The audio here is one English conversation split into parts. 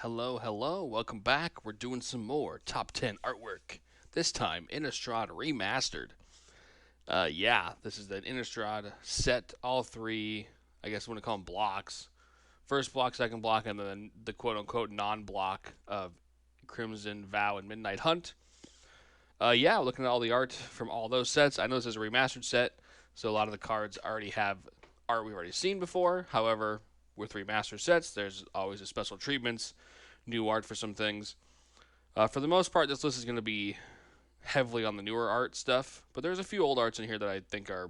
Hello, hello, welcome back. We're doing some more top 10 artwork. This time, Innistrad Remastered. Yeah, this is the Innistrad set, all three, I guess I want to call them blocks. First block, second block, and then the quote unquote non block of Crimson Vow and Midnight Hunt. Yeah, looking at all the art from all those sets. I know this is a remastered set, so a lot of the cards already have art we've already seen before. However, with remastered sets, there's always a special treatments, new art for some things. For the most part, this list is going to be heavily on the newer art stuff, but there's a few old arts in here that I think are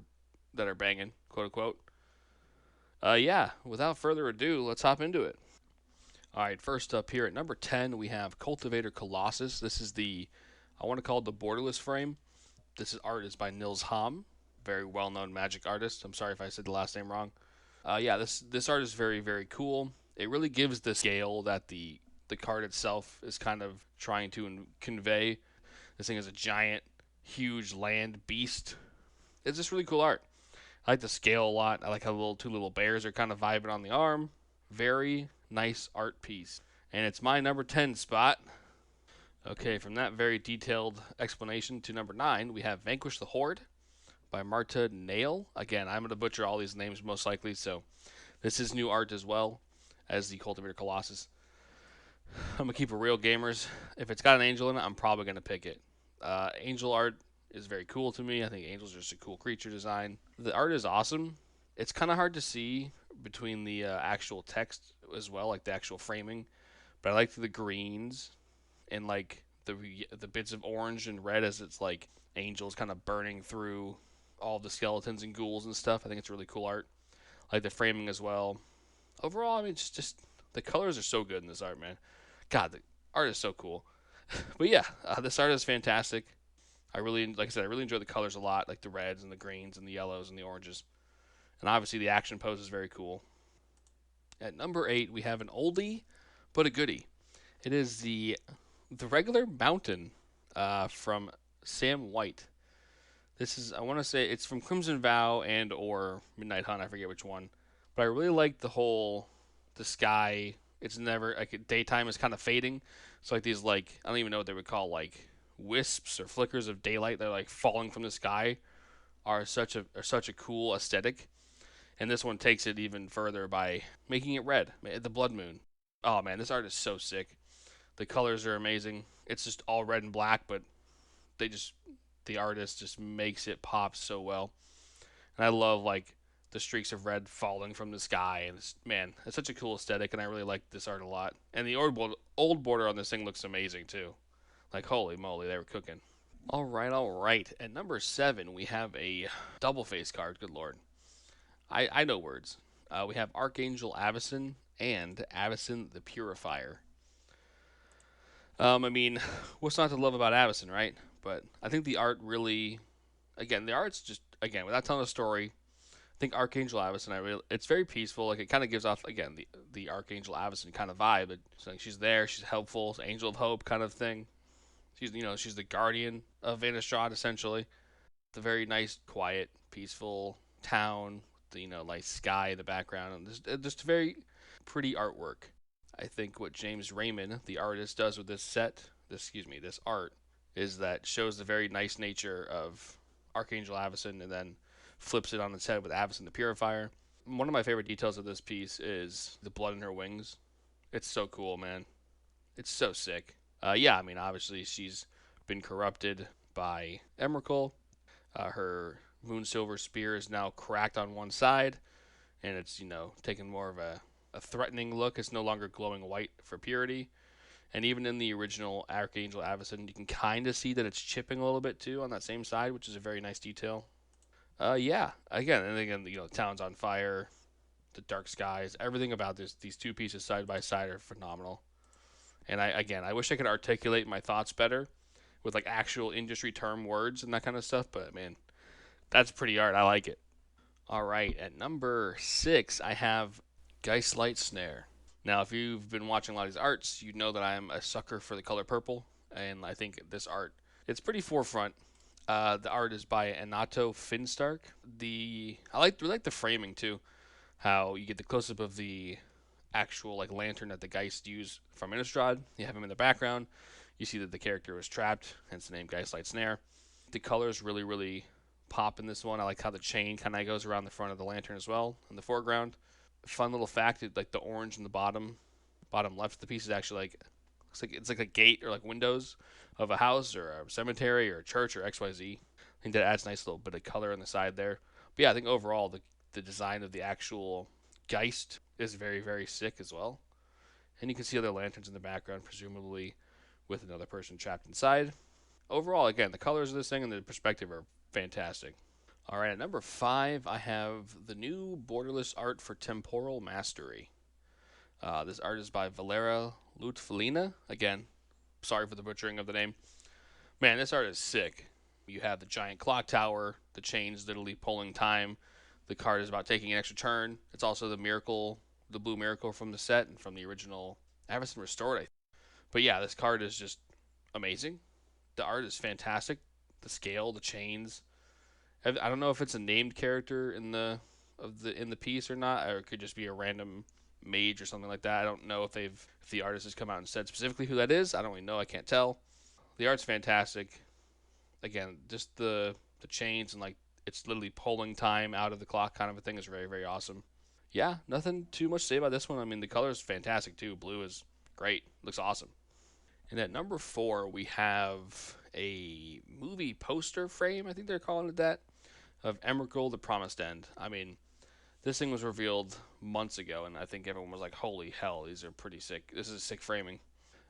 banging, quote unquote. Yeah, without further ado, let's hop into it. All right, first up here at number 10, we have Cultivator Colossus. This is I want to call it the borderless frame. Art is by Nils Ham, very well-known Magic artist. I'm sorry if I said the last name wrong. Yeah, this art is very cool. It really gives the scale that the card itself is kind of trying to convey. This thing is a giant, huge land beast. It's just really cool art. I like the scale a lot. I like how the two little bears are kind of vibing on the arm. Very nice art piece. And it's my number 10 spot. Okay, from that very detailed explanation to number 9, we have Vanquish the Horde by Marta Nail. Again, I'm going to butcher all these names most likely, so this is new art as well as the Cultivator Colossus. I'm going to keep it real, gamers. If it's got an angel in it, I'm probably going to pick it. Angel art is very cool to me. I think angels are just a cool creature design. The art is awesome. It's kind of hard to see between the actual text as well, like the actual framing. But I like the greens and like the bits of orange and red as it's like angels kind of burning through all the skeletons and ghouls and stuff. I think it's really cool art. I like the framing as well. Overall, I mean, it's just the colors are so good in this art, man. God, the art is so cool. But yeah, this art is fantastic. Like I said, I really enjoy the colors a lot, like the reds and the greens and the yellows and the oranges. And obviously, the action pose is very cool. At number 8, we have an oldie, but a goodie. It is the regular mountain from Sam White. This is, I want to say, it's from Crimson Vow and or Midnight Hunt. I forget which one, but I really like the sky. It's never like daytime is kind of fading, so like these like I don't even know what they would call like wisps or flickers of daylight that are like falling from the sky are such a cool aesthetic. And this one takes it even further by making it red, the blood moon. Oh man, this art is so sick. The colors are amazing. It's just all red and black, but they just the artist just makes it pop so well. And I love like the streaks of red falling from the sky, and man, it's such a cool aesthetic, and I really like this art a lot. And the old border on this thing looks amazing too. Like holy moly, they were cooking. All right, all right. At number 7, we have a double face card. Good lord, I know words. We have Archangel Avison and Avison the Purifier. I mean, what's not to love about Avison, right? But I think the art really, again, the art's just again without telling a story. I think Archangel Avison, it's very peaceful. Like it kind of gives off again the Archangel Avison kind of vibe. It's like she's there, she's helpful, angel of hope kind of thing. She's the guardian of Innistrad essentially. The very nice, quiet, peaceful town. The nice sky in the background, and just very pretty artwork. I think what James Raymond, the artist, does with this art, is that shows the very nice nature of Archangel Avison and then flips it on its head with Avison the Purifier. One of my favorite details of this piece is the blood in her wings. It's so cool, man. It's so sick. Yeah, I mean, obviously she's been corrupted by Emrakul. Her Moonsilver spear is now cracked on one side, and it's taking more of a threatening look. It's no longer glowing white for purity. And even in the original Archangel Avison, you can kind of see that it's chipping a little bit too on that same side, which is a very nice detail. Yeah, again, the town's on fire, the dark skies, everything about these two pieces side by side are phenomenal. And I wish I could articulate my thoughts better with like actual industry term words and that kind of stuff, but man, that's pretty art. I like it. All right, at number 6, I have Glight Snare. Now, if you've been watching a lot of these arts, you know that I'm a sucker for the color purple, and I think this art it's pretty forefront. The art is by Anato Finstark. I like the framing too, how you get the close up of the actual like lantern that the Geist use from Innistrad. You have him in the background. You see that the character was trapped, hence the name Geist Glight Snare. The colors really pop in this one. I like how the chain kind of goes around the front of the lantern as well in the foreground. Fun little fact: like the orange in the bottom left of the piece is actually like looks like it's like a gate or like windows of a house or a cemetery or a church or XYZ. I think that adds a nice little bit of color on the side there. But yeah, I think overall the design of the actual Geist is very sick as well. And you can see other lanterns in the background, presumably with another person trapped inside. Overall, again, the colors of this thing and the perspective are fantastic. All right, at number 5, I have the new borderless art for Temporal Mastery. This art is by Valera Lutfalina. Again, sorry for the butchering of the name. Man, this art is sick. You have the giant clock tower, the chains literally pulling time. The card is about taking an extra turn. It's also the miracle, the blue miracle from the set and from the original Avison Restored. But yeah, this card is just amazing. The art is fantastic. The scale, the chains. I don't know if it's a named character in the piece or not, or it could just be a random mage or something like that. I don't know if the artist has come out and said specifically who that is. I don't really know. I can't tell. The art's fantastic. Again, just the chains and like it's literally pulling time out of the clock kind of a thing is very awesome. Yeah, nothing too much to say about this one. I mean, the color is fantastic too. Blue is great. Looks awesome. And at number 4, we have a movie poster frame. I think they're calling it that of Emrakul: The Promised End. I mean, this thing was revealed months ago, and I think everyone was like, "Holy hell, these are pretty sick. This is sick framing."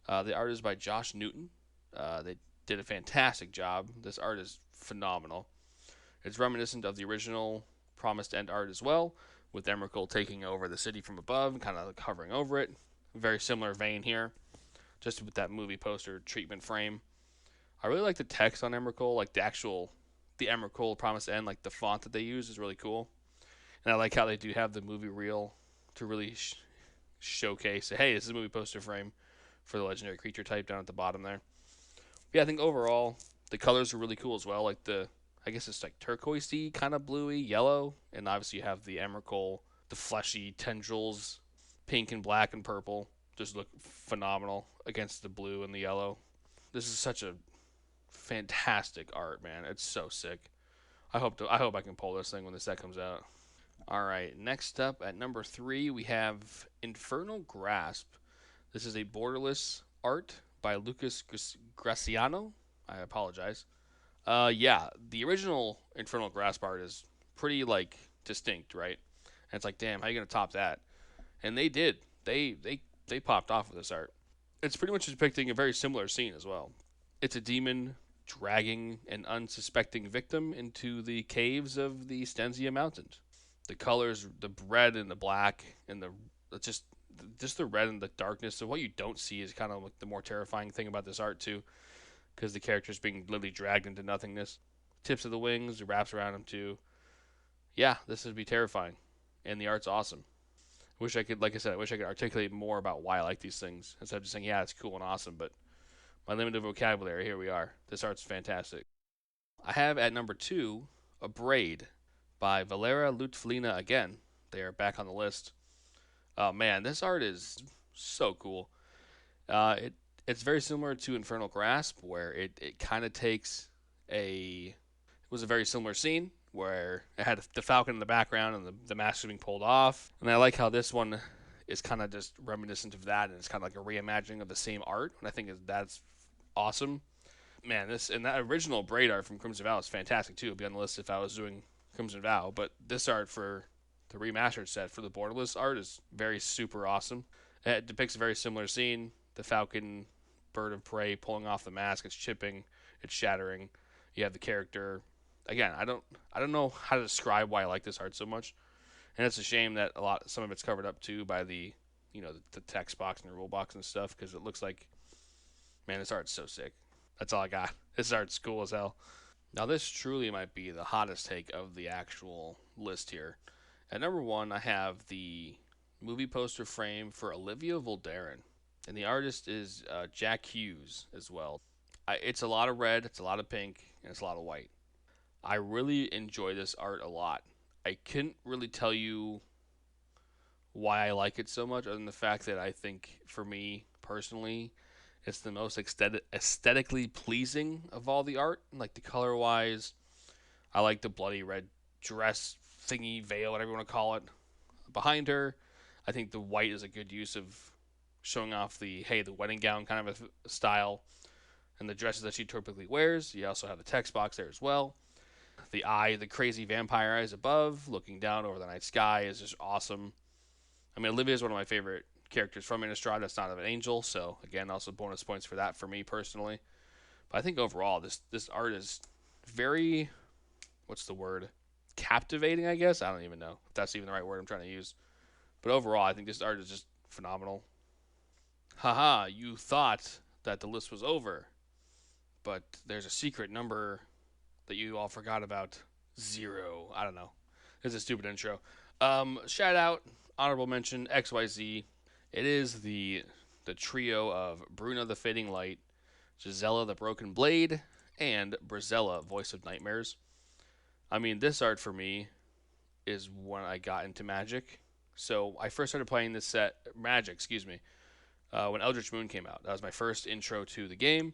The art is by Josh Newton. They did a fantastic job. This art is phenomenal. It's reminiscent of the original Promised End art as well, with Emrakul taking over the city from above, kind of hovering over it. Very similar vein here, just with that movie poster treatment frame. I really like the text on Emrakul, like the Emrakul Promised End, like the font that they use is really cool. And I like how they do have the movie reel to really showcase, hey, this is a movie poster frame for the legendary creature type down at the bottom there. But yeah, I think overall the colors are really cool as well. Like I guess it's like turquoisey, kind of bluey, yellow, and obviously you have the Emrakul, the fleshy tendrils, pink and black and purple, just look phenomenal against the blue and the yellow. This is such a fantastic art, man. It's so sick. I hope I can pull this thing when the set comes out. All right, next up at number 3 we have Infernal Grasp. This is a borderless art by Lucas Graciano. I apologize. Yeah, the original Infernal Grasp art is pretty like distinct, right? And it's like, damn, how are you gonna top that? And they did. They popped off with this art. It's pretty much depicting a very similar scene as well. It's a demon dragging an unsuspecting victim into the caves of the Stenzia Mountains. The colors, the red and the black, and the just the red and the darkness. So what you don't see is kind of like the more terrifying thing about this art too, because the character's being literally dragged into nothingness. Tips of the wings, it wraps around him too. Yeah, this would be terrifying, and the art's awesome. Wish I could, like I said, I wish I could articulate more about why I like these things instead of just saying, yeah, it's cool and awesome. But my limited vocabulary, here we are. This art's fantastic. I have at number 2 a Braid by Valera Lutfalina again. They are back on the list. Oh man, this art is so cool. It's very similar to Infernal Grasp, where it kind of takes a it was a very similar scene where it had the falcon in the background and the mask being pulled off. And I like how this one is kind of just reminiscent of that, and it's kind of like a reimagining of the same art. And I think that's awesome. Man, this and that original Braid art from Crimson Vow is fantastic too. It'd be on the list if I was doing Crimson Vow, but this art for the remastered set for the borderless art is very super awesome. It depicts a very similar scene: the falcon, bird of prey, pulling off the mask. It's chipping, it's shattering. You have the character. Again, I don't know how to describe why I like this art so much, and it's a shame that some of it's covered up too by the the text box and the rule box and stuff, because it looks like, man, this art's so sick. That's all I got. This art's cool as hell. Now this truly might be the hottest take of the actual list here. At number 1, I have the movie poster frame for Olivia Voldaren, and the artist is Jack Hughes as well. It's a lot of red, it's a lot of pink, and it's a lot of white. I really enjoy this art a lot. I couldn't really tell you why I like it so much, other than the fact that I think, for me personally, it's the most aesthetically pleasing of all the art. Like the color wise, I like the bloody red dress thingy, veil, whatever you want to call it, behind her. I think the white is a good use of showing off the wedding gown kind of a style, and the dresses that she typically wears. You also have the text box there as well. The crazy vampire eyes above, looking down over the night sky, is just awesome. I mean, Olivia is one of my favorite characters from Innistrad. That's not of an angel, so again, also bonus points for that for me personally. But I think overall, this art is very, what's the word? Captivating, I guess. I don't even know if that's even the right word I'm trying to use. But overall, I think this art is just phenomenal. Haha, you thought that the list was over, but there's a secret number that you all forgot about. 0. I don't know. It's a stupid intro. Shout out, honorable mention, XYZ. It is the trio of Bruna the Fading Light, Gisela the Broken Blade, and Brazella, Voice of Nightmares. I mean, this art for me is when I got into Magic. So I first started playing this set, Magic, excuse me, when Eldritch Moon came out. That was my first intro to the game,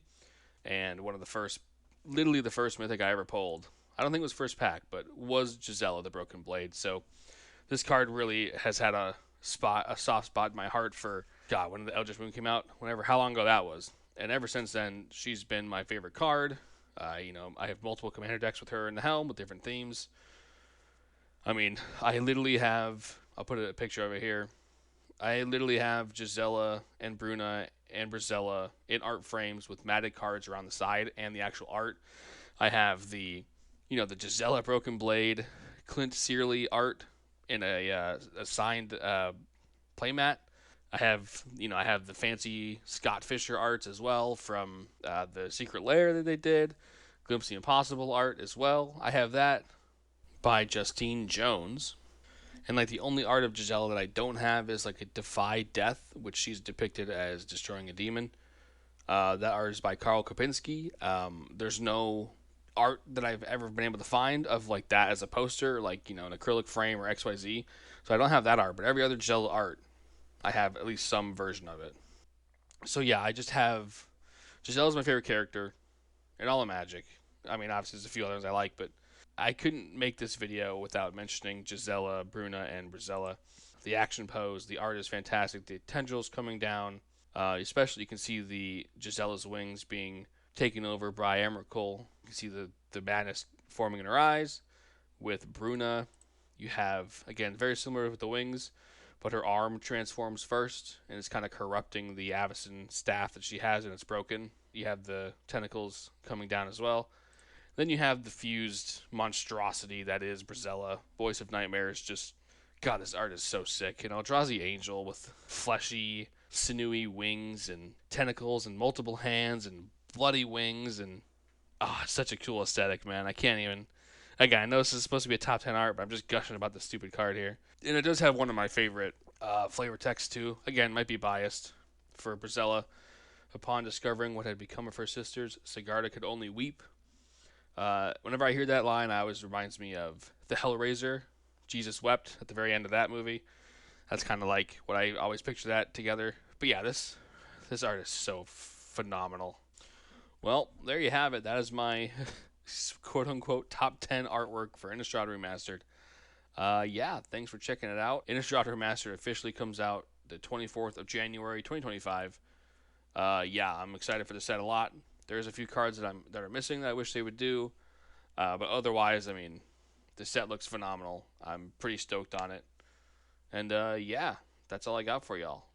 and one of the first, literally the first mythic I ever pulled. I don't think it was first pack, but was Gisela the Broken Blade. So this card really has had a soft spot in my heart for God when the Eldritch Moon came out. How long ago that was, and ever since then, she's been my favorite card. I have multiple commander decks with her in the helm with different themes. I mean, I literally have. I'll put a picture over here. I literally have Gisela and Bruna and Brazella in art frames with matted cards around the side and the actual art. I have the Gisela Broken Blade, Clint Searly art in a signed playmat. I have the fancy Scott Fisher arts as well from the Secret Lair that they did. Glimpse the Impossible art as well. I have that by Justine Jones. And like the only art of Gisela that I don't have is like a Defy Death, which she's depicted as destroying a demon. That art is by Karl Kopinski. There's no art that I've ever been able to find of like that as a poster, like an acrylic frame or XYZ. So I don't have that art, but every other Gisela art, I have at least some version of it. So yeah, I just have Gisela's my favorite character in all of Magic. I mean, obviously there's a few others I like, but I couldn't make this video without mentioning Gisela, Bruna, and Brazella. The action pose, the art is fantastic. The tendrils coming down, especially you can see the Gisela's wings being taken over by Emrakul. You can see the madness forming in her eyes. With Bruna, you have, again, very similar with the wings, but her arm transforms first, and it's kind of corrupting the Avison staff that she has, and it's broken. You have the tentacles coming down as well. Then you have the fused monstrosity that is Brazella, Voice of Nightmares. Just, God, this art is so sick. Eldrazi Angel with fleshy, sinewy wings and tentacles and multiple hands and bloody wings. And, it's such a cool aesthetic, man. I can't even. Again, I know this is supposed to be a top 10 art, but I'm just gushing about this stupid card here. And it does have one of my favorite flavor texts, too. Again, might be biased for Brazella. Upon discovering what had become of her sisters, Sigarda could only weep. Whenever I hear that line, it always reminds me of the Hellraiser. Jesus wept at the very end of that movie. That's kind of like what I always picture that together. But yeah, this art is so phenomenal. Well, there you have it. That is my quote-unquote top 10 artwork for Innistrad Remastered. Yeah, thanks for checking it out. Innistrad Remastered officially comes out the 24th of January, 2025. Yeah, I'm excited for the set a lot. There's a few cards that are missing that I wish they would do. But otherwise, I mean, the set looks phenomenal. I'm pretty stoked on it. And yeah, that's all I got for y'all.